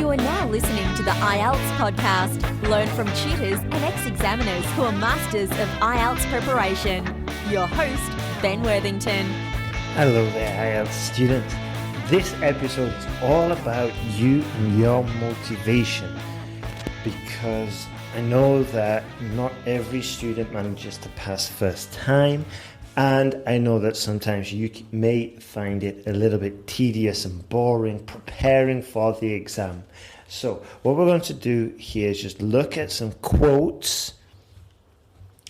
You are now listening to the IELTS podcast. Learn from tutors and ex-examiners who are masters of IELTS preparation. Your host, Ben Worthington. Hello there, IELTS students. This episode is all about you and your motivation, because I know that not every student manages to pass first time, and I know that sometimes you may find it a little bit tedious and boring preparing for the exam. So what we're going to do here is just look at some quotes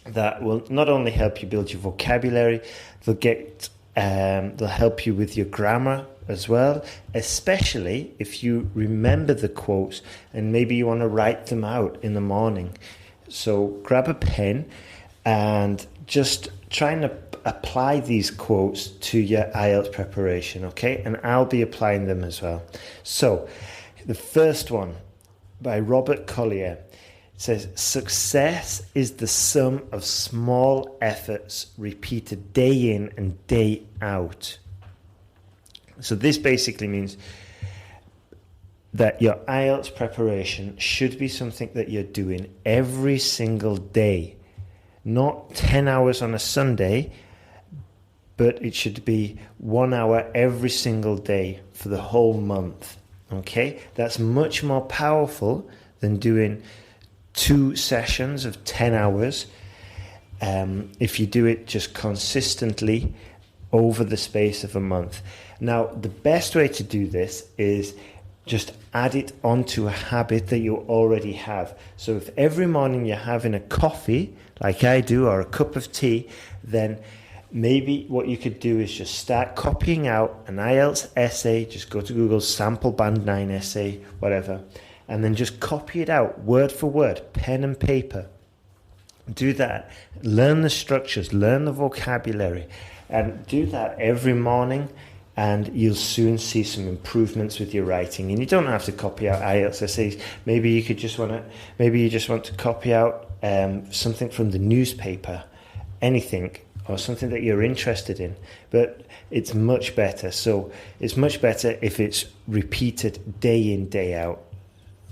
that will not only help you build your vocabulary, they'll help you with your grammar as well, especially if you remember the quotes and maybe you want to write them out in the morning. So grab a pen and just try and apply these quotes to your IELTS preparation, okay? And I'll be applying them as well. So the first one by Robert Collier says, "Success is the sum of small efforts repeated day in and day out." So this basically means that your IELTS preparation should be something that you're doing every single day. Not 10 hours on a Sunday, but it should be 1 hour every single day for the whole month. Okay? That's much more powerful than doing 2 sessions of 10 hours if you do it just consistently over the space of a month. Now, the best way to do this is just add it onto a habit that you already have. So if every morning you're having a coffee, like I do, or a cup of tea, then maybe what you could do is just start copying out an IELTS essay. Just go to Google, sample band 9 essay, whatever, and then just copy it out word for word, pen and paper. Do that. Learn the structures, learn the vocabulary, and do that every morning, and you'll soon see some improvements with your writing. And you don't have to copy out IELTS essays. Maybe you just want to copy out something from the newspaper, anything, or something that you're interested in. But it's much better. So it's much better if it's repeated day in, day out.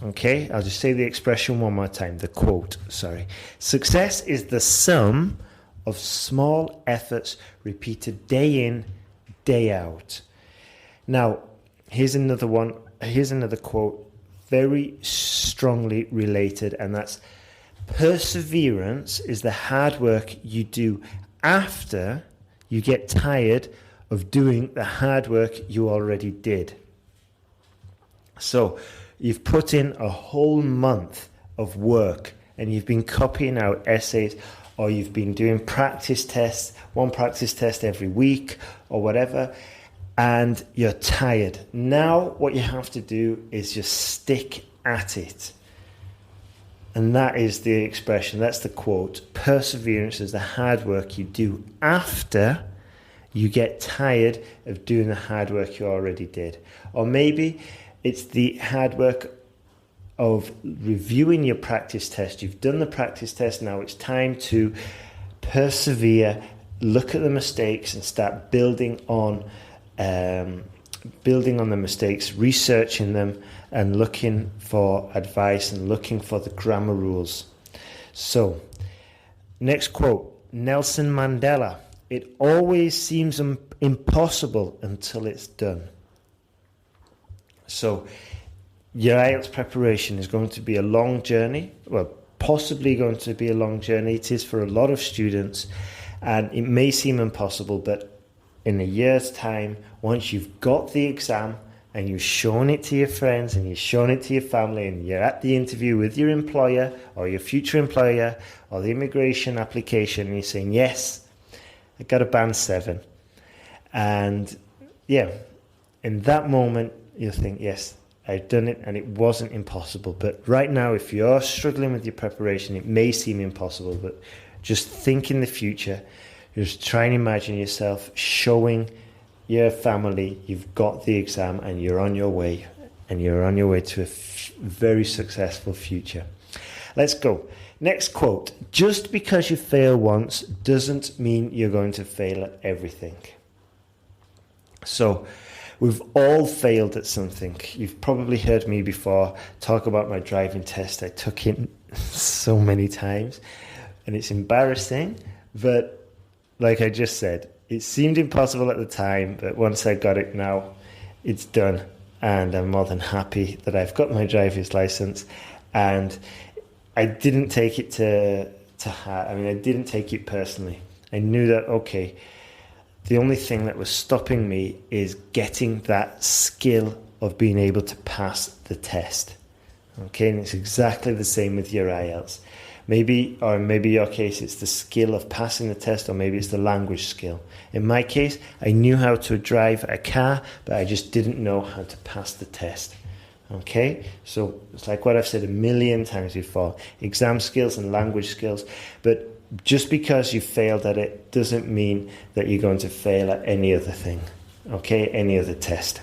Okay, I'll just say the expression one more time, the quote, sorry. "Success is the sum of small efforts repeated day in, day out." Now, here's another quote, very strongly related, and that's, "Perseverance is the hard work you do after you get tired of doing the hard work you already did." So you've put in a whole month of work and you've been copying out essays, or you've been doing practice tests, one practice test every week or whatever, and you're tired. Now what you have to do is just stick at it. And that is the expression, that's the quote. Perseverance is the hard work you do after you get tired of doing the hard work you already did. Or maybe it's the hard work of reviewing your practice test. You've done the practice test, now it's time to persevere, look at the mistakes and start building on the mistakes, researching them and looking for advice and looking for the grammar rules. So, next quote, Nelson Mandela, "It always seems impossible until it's done." So, your IELTS preparation is going to be a long journey, well, possibly going to be a long journey. It is for a lot of students, and it may seem impossible, but in a year's time, once you've got the exam and you've shown it to your friends and you've shown it to your family and you're at the interview with your employer or your future employer or the immigration application and you're saying, "Yes, I got a band 7. And yeah, in that moment, you'll think, "Yes, I've done it and it wasn't impossible." But right now, if you're struggling with your preparation, it may seem impossible, but just think in the future. Just try and imagine yourself showing your family you've got the exam and you're on your way, to a very successful future. Let's go. Next quote. "Just because you fail once doesn't mean you're going to fail at everything." So We've all failed at something. You've probably heard me before talk about my driving test. I took it so many times and it's embarrassing, but like I just said, it seemed impossible at the time, but once I got it now, it's done. And I'm more than happy that I've got my driver's license. And I didn't take it to heart. I mean, I didn't take it personally. I knew that, okay, the only thing that was stopping me is getting that skill of being able to pass the test. Okay, and it's exactly the same with your IELTS. Maybe your case, it's the skill of passing the test, or maybe it's the language skill. In my case, I knew how to drive a car, but I just didn't know how to pass the test. Okay, so it's like what I've said a million times before, exam skills and language skills, but just because you failed at it doesn't mean that you're going to fail at any other thing, okay, any other test.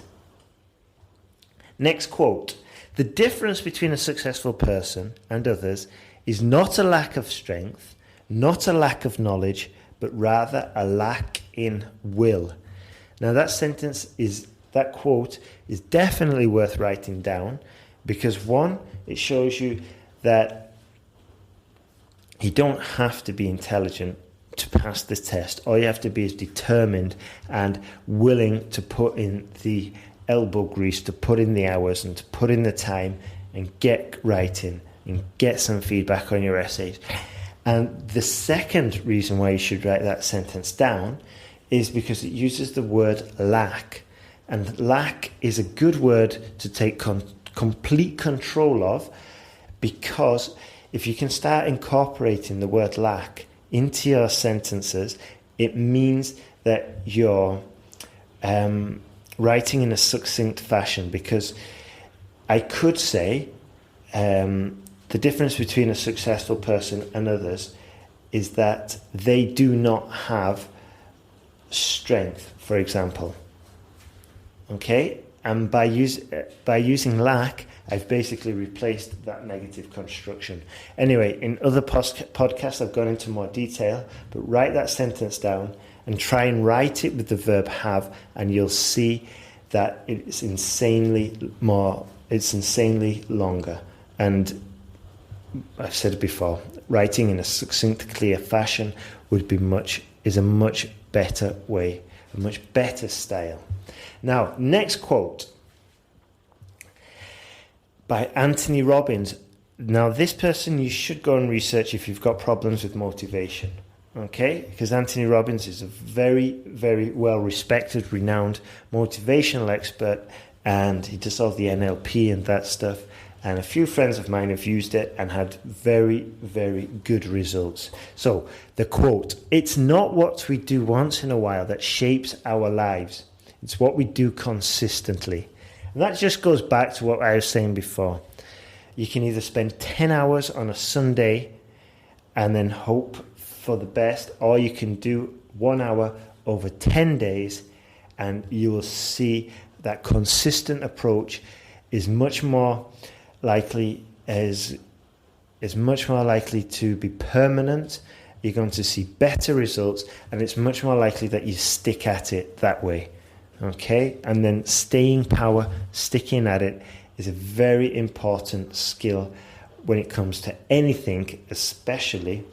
Next quote: the difference between a successful person and others is not a lack of strength, not a lack of knowledge, but rather a lack in will. Now that quote is definitely worth writing down, because one, it shows you that you don't have to be intelligent to pass the test. All you have to be is determined and willing to put in the elbow grease, to put in the hours and to put in the time and get writing and get some feedback on your essays. And the second reason why you should write that sentence down is because it uses the word lack. And lack is a good word to take complete control of, because if you can start incorporating the word lack into your sentences, it means that you're writing in a succinct fashion. Because I could say the difference between a successful person and others is that they do not have strength, for example. Okay, and by using lack, I've basically replaced that negative construction. Anyway, in other podcasts, I've gone into more detail, but write that sentence down and try and write it with the verb have, and you'll see that it's insanely longer. And I've said it before, writing in a succinct, clear fashion is a much better way, a much better style. Now, next quote by Anthony Robbins. Now, this person you should go and research if you've got problems with motivation, okay? Because Anthony Robbins is a very, very well-respected, renowned motivational expert, and he does all the NLP and that stuff. And a few friends of mine have used it and had very, very good results. So, the quote: it's not what we do once in a while that shapes our lives. It's what we do consistently. And that just goes back to what I was saying before. You can either spend 10 hours on a Sunday and then hope for the best, or you can do 1 hour over 10 days, and you will see that consistent approach is much more likely to be permanent. You're going to see better results, and it's much more likely that you stick at it that way. Okay, and then staying power, sticking at it, is a very important skill when it comes to anything, especially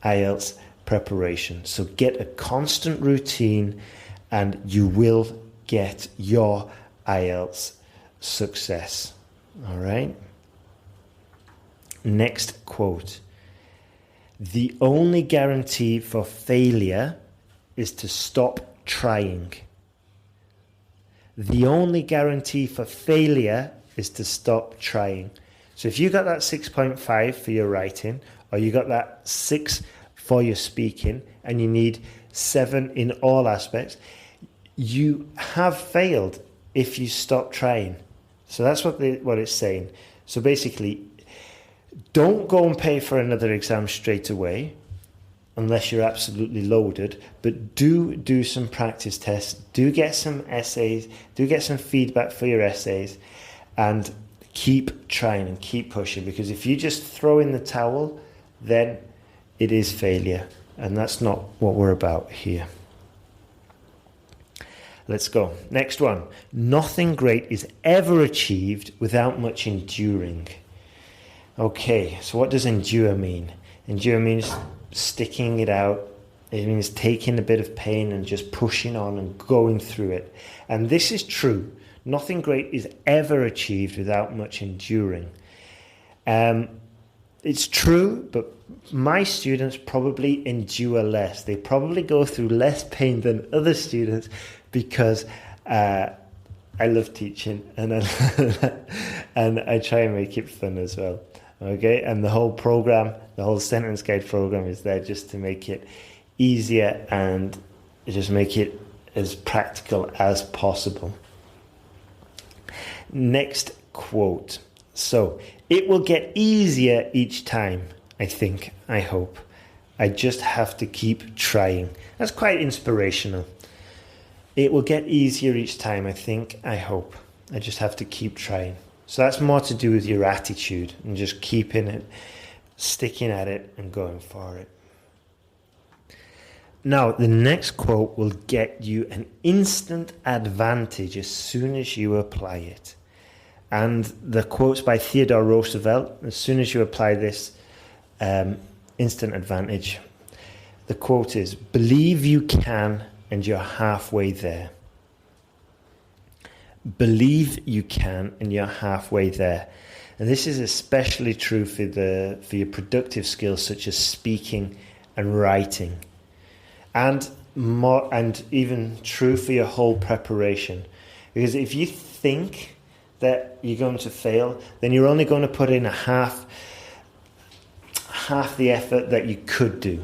IELTS preparation. So get a constant routine and you will get your IELTS success. All right. Next quote: the only guarantee for failure is to stop trying. The only guarantee for failure is to stop trying. So if you got that 6.5 for your writing, or you got that 6 for your speaking, and you need 7 in all aspects, you have failed if you stop trying. So that's what it's saying. So basically, don't go and pay for another exam straight away unless you're absolutely loaded, but do some practice tests, do get some essays, do get some feedback for your essays, and keep trying and keep pushing, because if you just throw in the towel, then it is failure, and that's not what we're about here. Let's go. Next one. Nothing great is ever achieved without much enduring. Okay, so what does endure mean? Endure means sticking it out. It means taking a bit of pain and just pushing on and going through it. And this is true. Nothing great is ever achieved without much enduring. It's true, but my students probably endure less. They probably go through less pain than other students because I love teaching and I try and make it fun as well. Okay, and the whole program, the whole sentence guide program is there just to make it easier and just make it as practical as possible. Next quote. So, it will get easier each time, I hope. I just have to keep trying. That's quite inspirational. It will get easier each time, I hope. I just have to keep trying. So that's more to do with your attitude and just keeping it, sticking at it and going for it. Now, the next quote will get you an instant advantage as soon as you apply it. And the quote's by Theodore Roosevelt. As soon as you apply this instant advantage, the quote is, "Believe you can and you're halfway there." Believe you can and you're halfway there. And this is especially true for your productive skills such as speaking and writing. And even true for your whole preparation. Because if you think that you're going to fail, then you're only going to put in half the effort that you could do.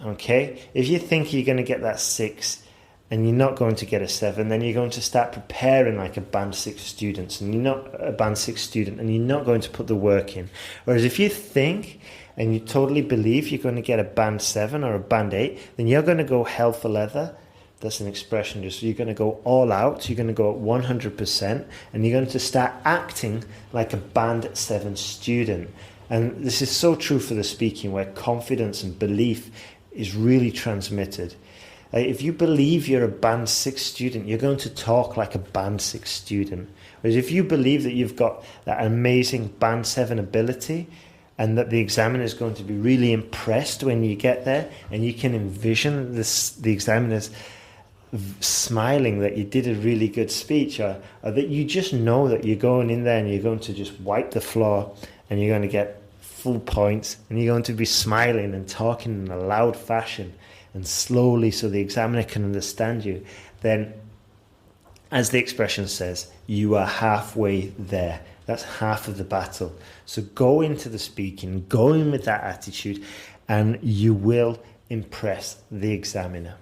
Okay? If you think you're going to get that 6 and you're not going to get a 7, then you're going to start preparing like a band 6 student, and you're not going to put the work in. Whereas if you think and you totally believe you're going to get a band 7 or a band 8, then you're going to go hell for leather. That's an expression. Just you're going to go all out. You're going to go at 100%, and you're going to start acting like a band 7 student. And this is so true for the speaking, where confidence and belief is really transmitted. If you believe you're a band 6 student, you're going to talk like a band 6 student. Whereas if you believe that you've got that amazing band 7 ability, and that the examiner is going to be really impressed when you get there, and you can envision the examiner's smiling that you did a really good speech, or that you just know that you're going in there and you're going to just wipe the floor and you're going to get full points, and you're going to be smiling and talking in a loud fashion and slowly so the examiner can understand you, then, as the expression says, you are halfway there. That's half of the battle. So go into the speaking, go in with that attitude, and you will impress the examiner.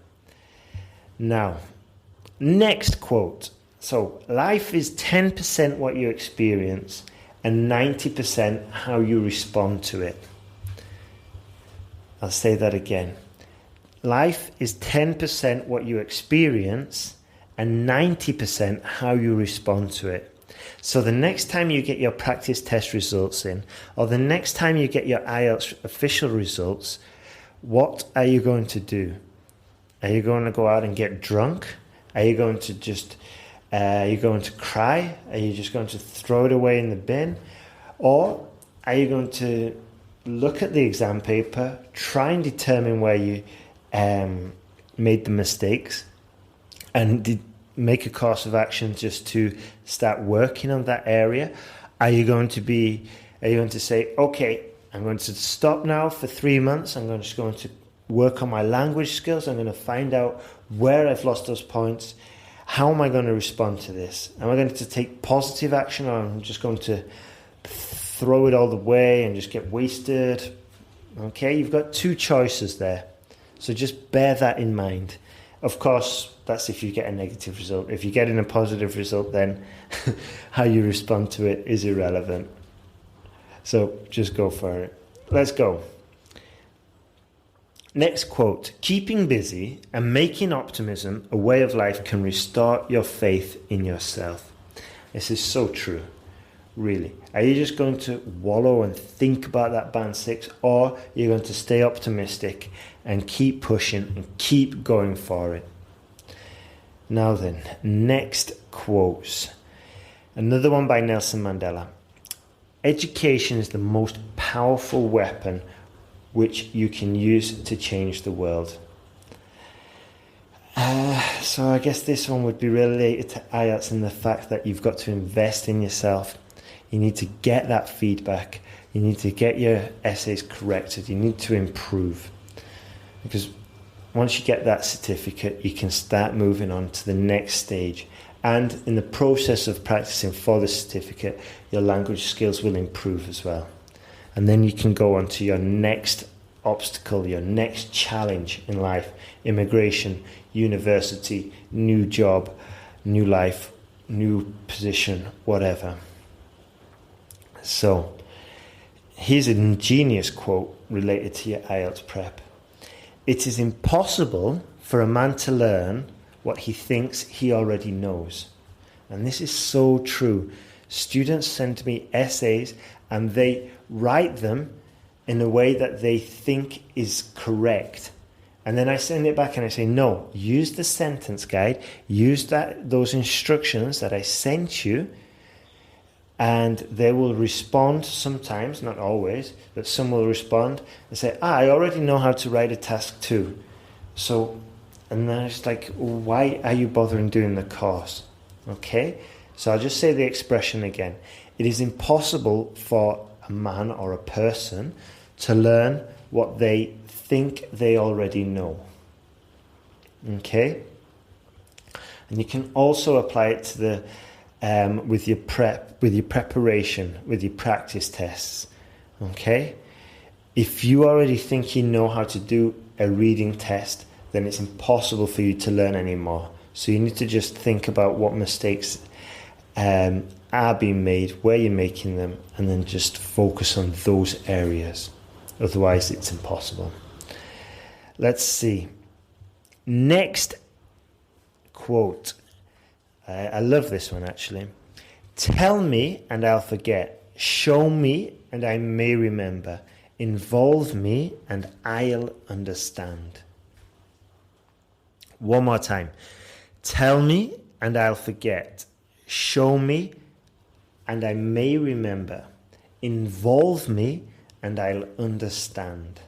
Now, next quote. So, life is 10% what you experience and 90% how you respond to it. I'll say that again. Life is 10% what you experience and 90% how you respond to it. So the next time you get your practice test results in, or the next time you get your IELTS official results, what are you going to do? Are you going to go out and get drunk? Are you going to are you going to cry? Are you just going to throw it away in the bin? Or are you going to look at the exam paper, try and determine where you made the mistakes, and make a course of action just to start working on that area? Are you going to say, okay, I'm going to stop now for 3 months, I'm just going to work on my language skills, I'm going to find out where I've lost those points, how am I going to respond to this? Am I going to take positive action, or am I just going to throw it all the way and just get wasted? Okay, you've got 2 choices there, so just bear that in mind. Of course, that's if you get a negative result. If you get in a positive result, then how you respond to it is irrelevant. So just go for it. Let's go. Next quote. Keeping busy and making optimism a way of life can restore your faith in yourself. This is so true, really. Are you just going to wallow and think about that band 6, or are you going to stay optimistic and keep pushing and keep going for it? Now then, next quotes. Another one by Nelson Mandela. Education is the most powerful weapon which you can use to change the world. So I guess this one would be related to IELTS and the fact that you've got to invest in yourself. You need to get that feedback. You need to get your essays corrected. You need to improve. Because once you get that certificate, you can start moving on to the next stage. And in the process of practicing for the certificate, your language skills will improve as well. And then you can go on to your next obstacle, your next challenge in life: immigration, university, new job, new life, new position, whatever. So here's an ingenious quote related to your IELTS prep. It is impossible for a man to learn what he thinks he already knows. And this is so true. Students send me essays and they write them in a way that they think is correct. And then I send it back and I say, no, use the sentence guide, use those instructions that I sent you, and they will respond sometimes, not always, but some will respond and say, I already know how to write a task 2. So, and then it's like, why are you bothering doing the course? Okay, so I'll just say the expression again. It is impossible for a man or a person to learn what they think they already know. Okay, and you can also apply it to the with your preparation, with your practice tests. Okay, if you already think you know how to do a reading test, then it's impossible for you to learn anymore. So you need to just think about what mistakes are being made, where you're making them, and then just focus on those areas. Otherwise, it's impossible. Let's see. Next quote. I love this one, actually. Tell me and I'll forget. Show me and I may remember. Involve me and I'll understand. One more time. Tell me and I'll forget. Show me and I may remember. Involve me and I'll understand.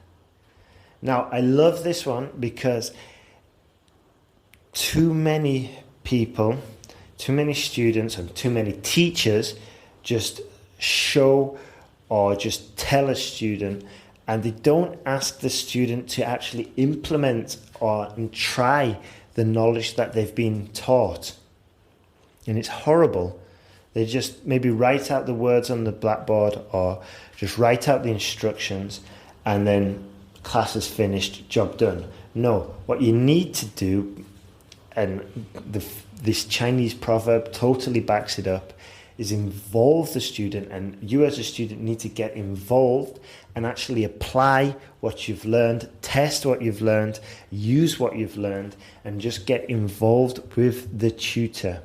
Now, I love this one because too many people, too many students and too many teachers just show or just tell a student, and they don't ask the student to actually implement or try the knowledge that they've been taught. And it's horrible. They just maybe write out the words on the blackboard or just write out the instructions and then class is finished, job done. No, what you need to do, and this Chinese proverb totally backs it up, is involve the student, and you as a student need to get involved and actually apply what you've learned, test what you've learned, use what you've learned, and just get involved with the tutor.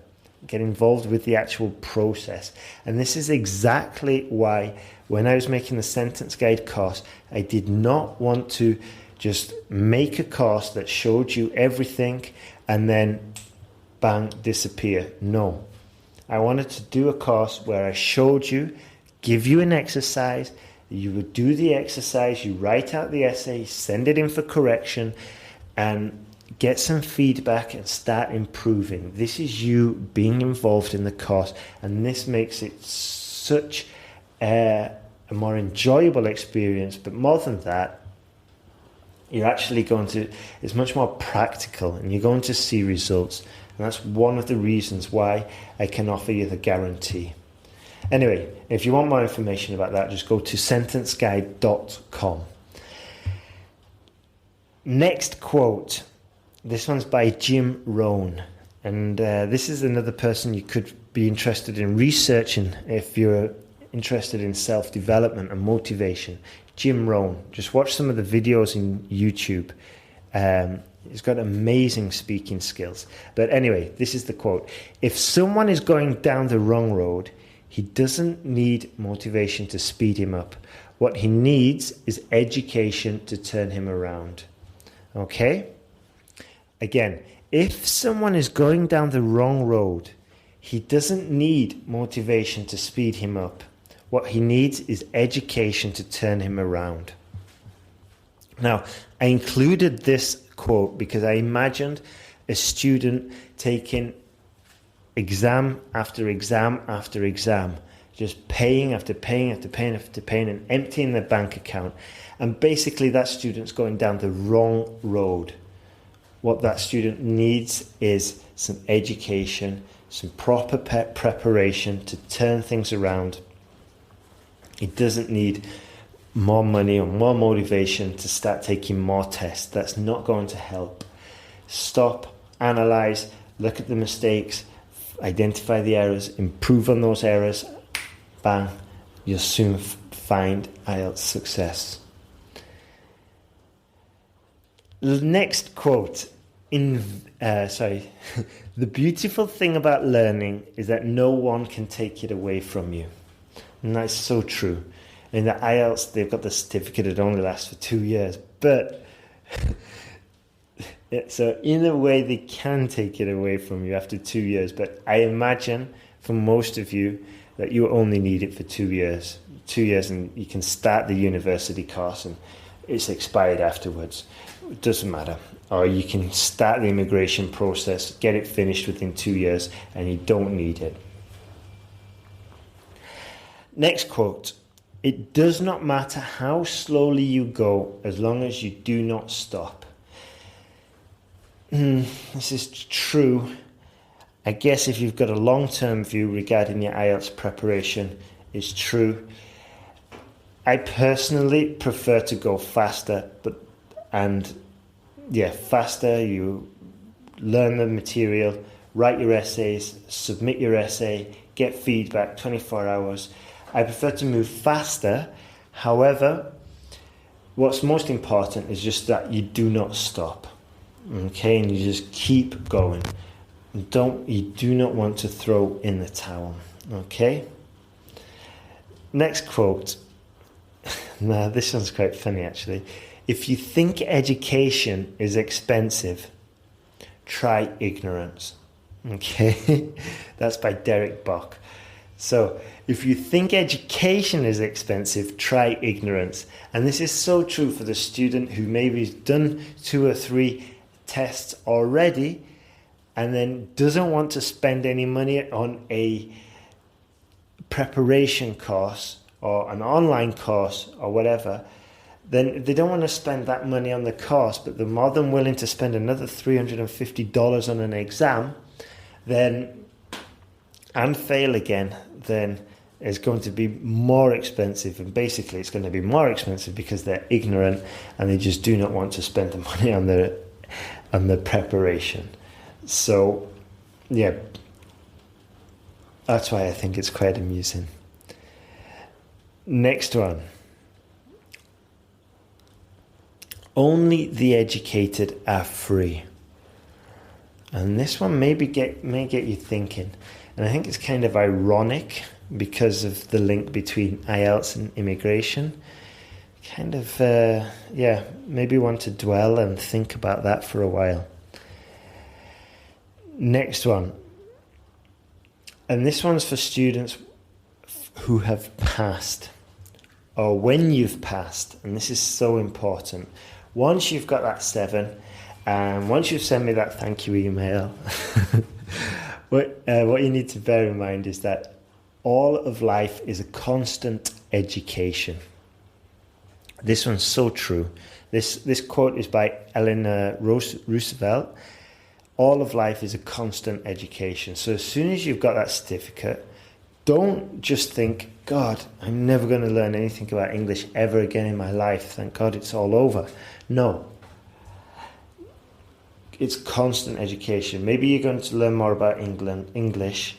Get involved with the actual process. And this is exactly why when I was making the sentence guide course, I did not want to just make a course that showed you everything and then bang, disappear. No. I wanted to do a course where I showed you, give you an exercise, you would do the exercise, you write out the essay, send it in for correction, and get some feedback and start improving. This is you being involved in the course, and this makes it such a more enjoyable experience. But more than that, you're actually it's much more practical, and you're going to see results. And that's one of the reasons why I can offer you the guarantee. Anyway, if you want more information about that, just go to sentenceguide.com. Next quote. This one's by Jim Rohn, and this is another person you could be interested in researching if you're interested in self-development and motivation. Jim Rohn. Just watch some of the videos in YouTube. He's got amazing speaking skills. But anyway, this is the quote. If someone is going down the wrong road, he doesn't need motivation to speed him up. What he needs is education to turn him around. Okay? Again, if someone is going down the wrong road, he doesn't need motivation to speed him up. What he needs is education to turn him around. Now, I included this quote because I imagined a student taking exam after exam after exam, just paying after paying after paying after paying and emptying their bank account. And basically that student's going down the wrong road. What that student needs is some education, some proper preparation to turn things around. He doesn't need more money or more motivation to start taking more tests. That's not going to help. Stop, analyze, look at the mistakes, identify the errors, improve on those errors. Bang, you'll soon find IELTS success. The next quote, the beautiful thing about learning is that no one can take it away from you. And that's so true. In the IELTS, they've got the certificate, it only lasts for 2 years. But, so in a way, they can take it away from you after 2 years. But I imagine for most of you that you only need it for 2 years. 2 years and you can start the university course and it's expired afterwards. It doesn't matter. Or you can start the immigration process, get it finished within 2 years, and you don't need it. Next quote. It does not matter how slowly you go as long as you do not stop. This is true. I guess if you've got a long-term view regarding your IELTS preparation, it's true. I personally prefer to go faster, faster. You learn the material, write your essays, submit your essay, get feedback 24 hours. I prefer to move faster. However, what's most important is just that you do not stop. Okay, and you just keep going. You do not want to throw in the towel. Okay? Next quote. Now, this one's quite funny actually. If you think education is expensive, try ignorance. Okay? That's by Derek Bock. So, if you think education is expensive, try ignorance. And this is so true for the student who maybe has done 2 or 3 tests already and then doesn't want to spend any money on a preparation course or an online course or whatever. Then they don't want to spend that money on the course, but they're more than willing to spend another $350 on an exam, and fail again, then it's going to be more expensive. And basically it's going to be more expensive because they're ignorant and they just do not want to spend the money on the preparation. So, yeah, that's why I think it's quite amusing. Next one. Only the educated are free. And this one may get you thinking. And I think it's kind of ironic because of the link between IELTS and immigration. Kind of, maybe want to dwell and think about that for a while. Next one. And this one's for students who have passed, or when you've passed. And this is so important. Once you've got that 7, and once you've sent me that thank you email, what you need to bear in mind is that all of life is a constant education. This one's so true. This quote is by Eleanor Roosevelt. All of life is a constant education. So as soon as you've got that certificate, don't just think, God, I'm never going to learn anything about English ever again in my life. Thank God it's all over. No. It's constant education. Maybe you're going to learn more about English.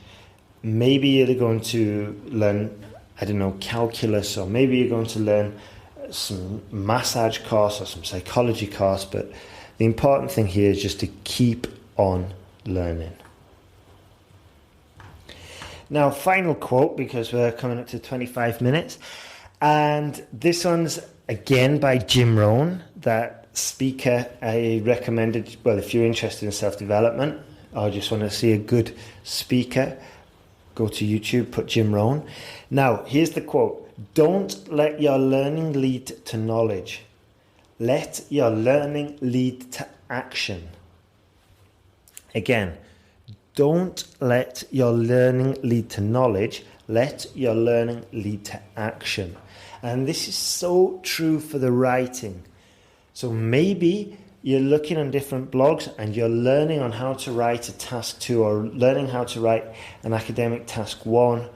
Maybe you're going to learn, calculus, or maybe you're going to learn some massage course or some psychology course. But the important thing here is just to keep on learning. Now, final quote, because we're coming up to 25 minutes. And this one's again by Jim Rohn, that speaker I recommended, well, if you're interested in self-development or just want to see a good speaker, go to YouTube, put Jim Rohn. Now, here's the quote. Don't let your learning lead to knowledge. Let your learning lead to action. Again, don't let your learning lead to knowledge. Let your learning lead to action. And this is so true for the writing. So maybe you're looking on different blogs and you're learning on how to write a task 2 or learning how to write an academic task 1,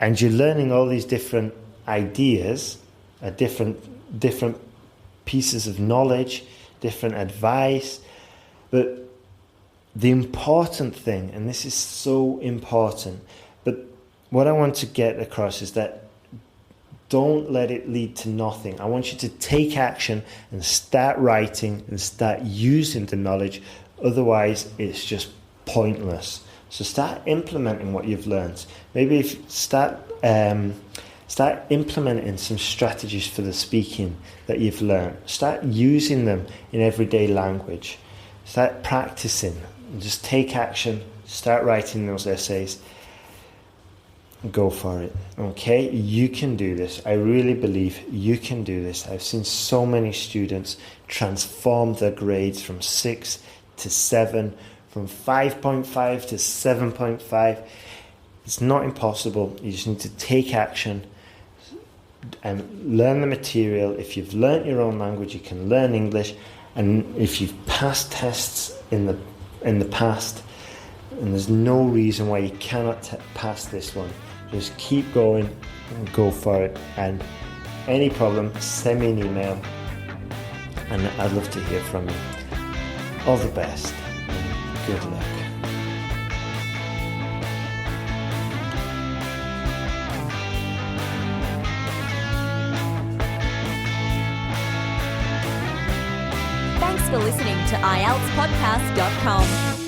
and you're learning all these different ideas, different pieces of knowledge, different advice. But the important thing, and this is so important, but what I want to get across is that don't let it lead to nothing. I want you to take action and start writing and start using the knowledge. Otherwise, it's just pointless. So start implementing what you've learned. Maybe if start implementing some strategies for the speaking that you've learned. Start using them in everyday language. Start practicing. And just take action. Start writing those essays. Go for it. Okay, you can do this. I really believe you can do this. I've seen so many students transform their grades from 6 to 7, from 5.5 to 7.5. It's not impossible. You just need to take action and learn the material. If you've learnt your own language, you can learn English. And if you've passed tests in the past, and there's no reason why you cannot pass this one, just keep going and go for it. And any problem, send me an email and I'd love to hear from you. All the best and good luck. Thanks for listening to IELTSPodcast.com.